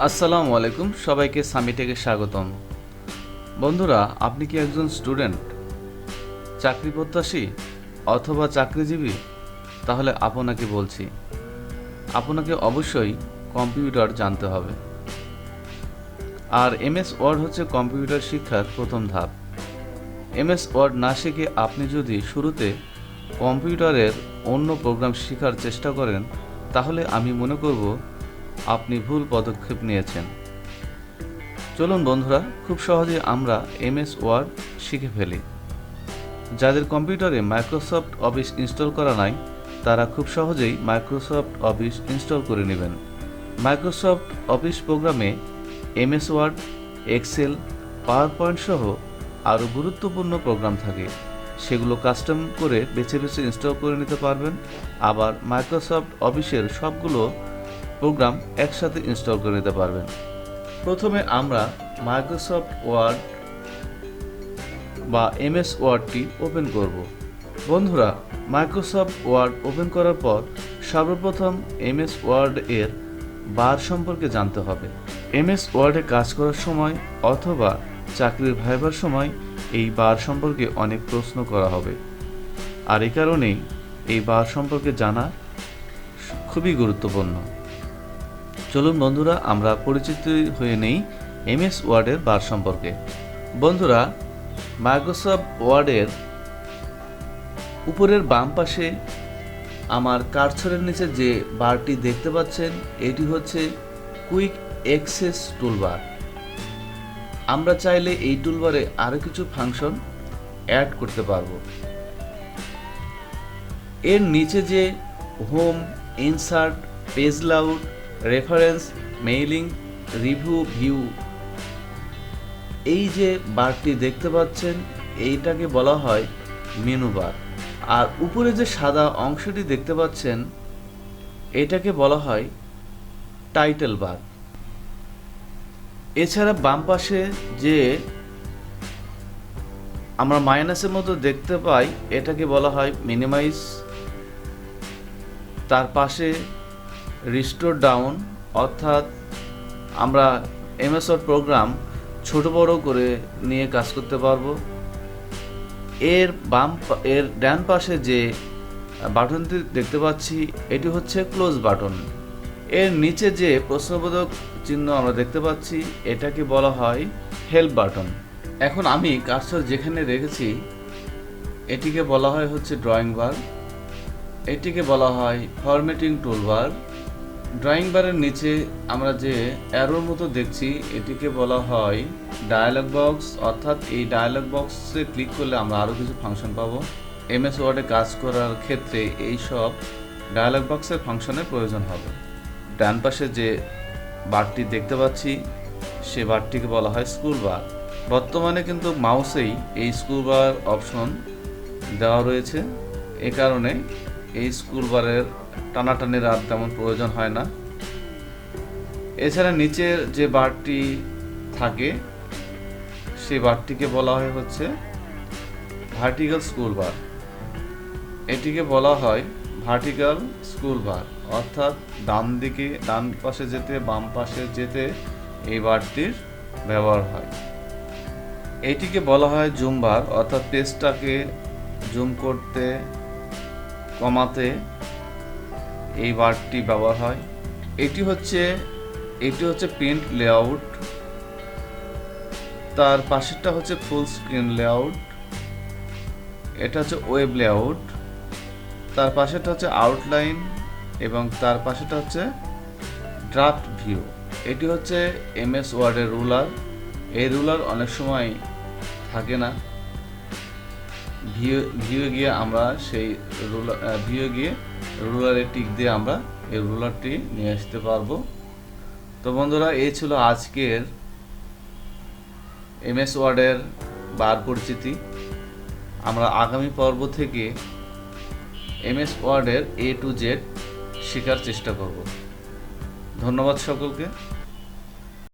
আসসালামু আলাইকুম, সবাইকে সামিটেকে স্বাগতম। বন্ধুরা, আপনি কি একজন স্টুডেন্ট, চাকরি প্রত্যাশী অথবা চাকরিজীবী? তাহলে আপনাকে বলছি, আপনাকে অবশ্যই কম্পিউটার জানতে হবে। আর এমএস ওয়ার্ড হচ্ছে কম্পিউটার শিক্ষার প্রথম ধাপ। এমএস ওয়ার্ড না শিখে আপনি যদি শুরুতে কম্পিউটারের অন্য প্রোগ্রাম শেখার চেষ্টা করেন, তাহলে আমি মনে করব আপনি ভুল পদক্ষেপ নিয়েছেন। চলুন বন্ধুরা, খুব সহজে আমরা এমএস ওয়ার্ড শিখে ফেলি। যাদের কম্পিউটারে মাইক্রোসফট অফিস ইনস্টল করা নাই, তারা খুব সহজেই মাইক্রোসফট অফিস ইনস্টল করে নেবেন। মাইক্রোসফট অফিস প্রোগ্রামে MS Word, Excel, PowerPoint সহ আরও গুরুত্বপূর্ণ প্রোগ্রাম থাকে। সেগুলো কাস্টম করে বেছে বেছে ইনস্টল করে নিতে পারবেন। আবার মাইক্রোসফট অফিসের সবগুলো প্রোগ্রাম একসাথে ইনস্টল করে নিতে পারবেন। প্রথমে আমরা মাইক্রোসফট ওয়ার্ড বা এমএস ওয়ার্ডটি ওপেন করব। বন্ধুরা, মাইক্রোসফট ওয়ার্ড ওপেন করার পর সর্বপ্রথম এমএস ওয়ার্ড এর বার সম্পর্কে জানতে হবে। এমএস ওয়ার্ডে কাজ করার সময় অথবা চাকরির ভাইবার সময় এই বার সম্পর্কে অনেক প্রশ্ন করা হবে। আর এই কারণেই এই বার সম্পর্কে জানা খুবই গুরুত্বপূর্ণ। চলুন বন্ধুরা, আমরা পরিচিত হয়ে নেই এমএস ওয়ার্ডের বার সম্পর্কে। বন্ধুরা, মাইক্রোসফট ওয়ার্ডের উপরের বাম পাশে আমার কার্সরের নিচে যে বারটি দেখতে পাচ্ছেন, এটি হচ্ছে কুইক অ্যাক্সেস টুলবার। আমরা চাইলে এই টুলবারে আরও কিছু ফাংশন অ্যাড করতে পারবো। এর নিচে যে home, insert, page layout, reference, mailing, review, view, এই যে বারটি দেখতে পাচ্ছেন, এইটাকে বলা হয় মেনু বার। আর উপরে যে সাদা অংশটি দেখতে পাচ্ছেন, এটাকে বলা হয় টাইটেল বার। এছাড়া বাম পাশে যে আমরা মাইনাসের মতো দেখতে পাই, এটাকে বলা হয় মিনিমাইজ। তার পাশে রিস্টোর ডাউন, অর্থাৎ আমরা এমএস ওয়ার্ড প্রোগ্রাম ছোট বড় করে নিয়ে কাজ করতে পারবো। এর ডান পাশে যে বাটনটি দেখতে পাচ্ছি, এটি হচ্ছে ক্লোজ বাটন। এর নিচে যে প্রশ্নবোধক চিহ্ন আমরা দেখতে পাচ্ছি, এটাকে বলা হয় হেল্প বাটন। এখন আমি কার্সর যেখানে রেখেছি, এটিকে বলা হয় হচ্ছে ড্রয়িং বার। এটিকে বলা হয় ফরম্যাটিং টুলবার। ড্রয়িং বারের নিচে আমরা যে অ্যারোর মতো দেখছি, এটিকে বলা হয় ডায়ালগ বক্স। অর্থাৎ এই ডায়ালগ বক্সে ক্লিক করলে আমরা আরও কিছু ফাংশন পাবো। এমএস ওয়ার্ডে কাজ করার ক্ষেত্রে এই সব ডায়ালগ বক্সের ফাংশনের প্রয়োজন হবে। ডান পাশে যে বারটি দেখতে পাচ্ছি, সে বারটিকে বলা হয় স্ক্রল বার। বর্তমানে কিন্তু মাউসেই এই স্ক্রল বার অপশন দেওয়া রয়েছে। এ কারণে এই স্ক্রল বারের টানাটানির আর তেমন প্রয়োজন হয় না। এছাড়া নিচের যে বারটি থাকে, সেই বারটিকে বলা হয় হচ্ছে ভার্টিক্যাল স্ক্রল বার। এটিকে বলা হয় ভার্টিক্যাল স্ক্রল বার, অর্থাৎ ডান পাশে যেতে বাম পাশে যেতে এই বারটির ব্যবহার হয়। এটিকে বলা হয় জুম বার, অর্থাৎ পেজটাকে জুম করতে, কমাতে এই বারটি ব্যবহার হয়। এটি হচ্ছে প্রিন্ট লেআউট। তার পাশেরটা হচ্ছে ফুল স্ক্রিন লেআউট। এটা হচ্ছে ওয়েব লেআউট। তার পাশেরটা হচ্ছে আউটলাইন এবং তার পাশেরটা হচ্ছে ড্রাফট ভিউ। এটি হচ্ছে এমএস ওয়ার্ডের রুলার। এই রুলার অনেক সময় থাকে না। ভিউ গিয়ে আমরা সেই রুলারে টিক দিয়ে আমরা এই রুলারটি নিয়ে আসতে পারবো। তো বন্ধুরা, এই ছিল আজকের এমএস ওয়ার্ডের বার পরিচিতি। আমরা আগামী পর্ব থেকে এমএস ওয়ার্ডের A to Z শেখার চেষ্টা করব। ধন্যবাদ সকলকে।